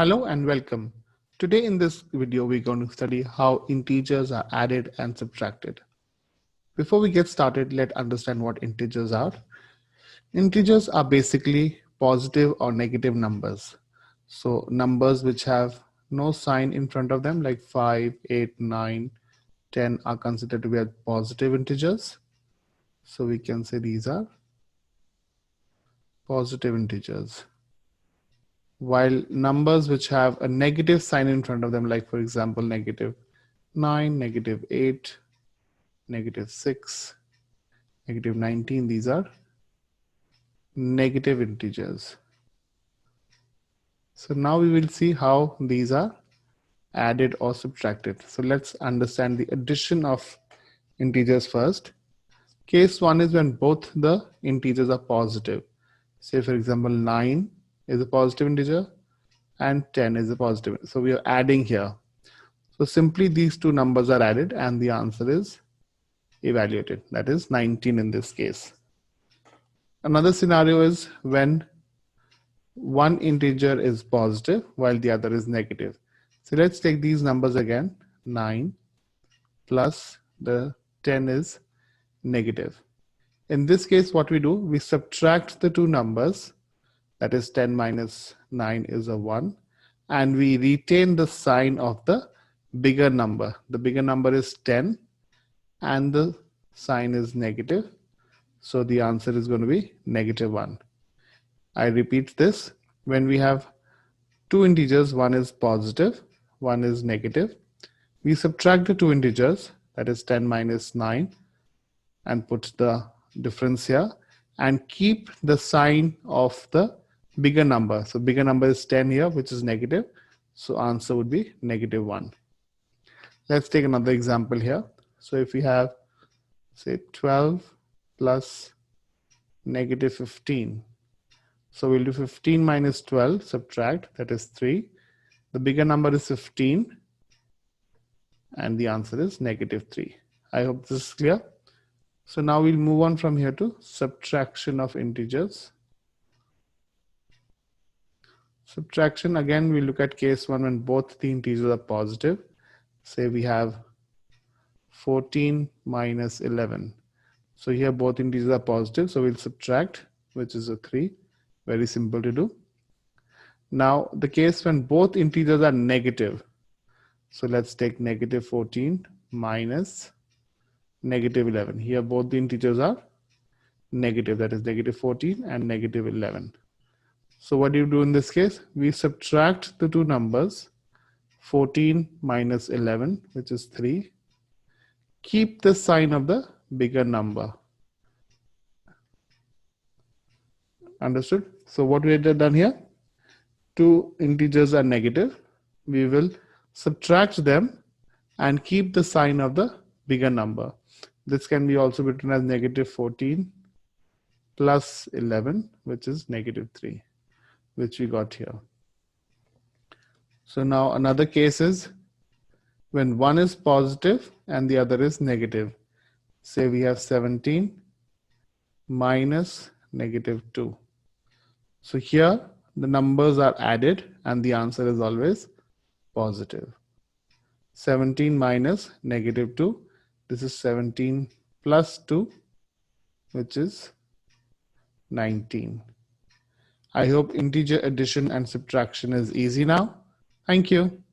Hello and welcome. Today in this video, we're going to study how integers are added and subtracted. Before we get started, let's understand what integers are. Integers are basically positive or negative numbers. So numbers which have no sign in front of them like 5, 8, 9, 10 are considered to be positive integers. So we can say these are positive integers. While numbers which have a negative sign in front of them, like for example, negative 9, negative 8, negative 6, negative 19, these are negative integers. So now we will see how these are added or subtracted. So let's understand the addition of integers first. Case 1 is when both the integers are positive. Say for example, 9 is a positive integer and 10 is a positive. So we are adding here. So simply these two numbers are added and the answer is evaluated. That is 19 in this case. Another scenario is when one integer is positive while the other is negative. So let's take these numbers again. 9 plus the 10 is negative. In this case, what we do, we subtract the two numbers. That is 10 minus 9 is a 1. And we retain the sign of the bigger number. The bigger number is 10 and the sign is negative. So the answer is going to be negative 1. I repeat this. When we have two integers, one is positive, one is negative, we subtract the two integers, that is 10 minus 9, and put the difference here and keep the sign of the bigger number. So bigger number is 10 here, which is negative. So answer would be negative 1. Let's take another example here. So if we have, say, 12 plus negative 15. So we'll do 15 minus 12, subtract, that is 3. The bigger number is 15 and the answer is negative 3. I hope this is clear. So now we'll move on from here to subtraction of integers. Subtraction, again, we look at case 1 when both the integers are positive. Say we have 14 minus 11. So here both integers are positive, so we'll subtract, which is a 3. Very simple to do. Now the case when both integers are negative. So let's take negative 14 minus negative 11. Here both the integers are negative, that is negative 14 and negative 11. So what do you do in this case? We subtract the two numbers, 14 minus 11, which is 3. Keep the sign of the bigger number. Understood? So what we have done here, two integers are negative. We will subtract them and keep the sign of the bigger number. This can be also written as negative 14 plus 11, which is negative 3, which we got here. So now another case is when one is positive and the other is negative. Say we have 17 minus negative 2. So here the numbers are added and the answer is always positive. 17 minus negative 2. This is 17 plus 2, which is 19. I hope integer addition and subtraction is easy now. Thank you.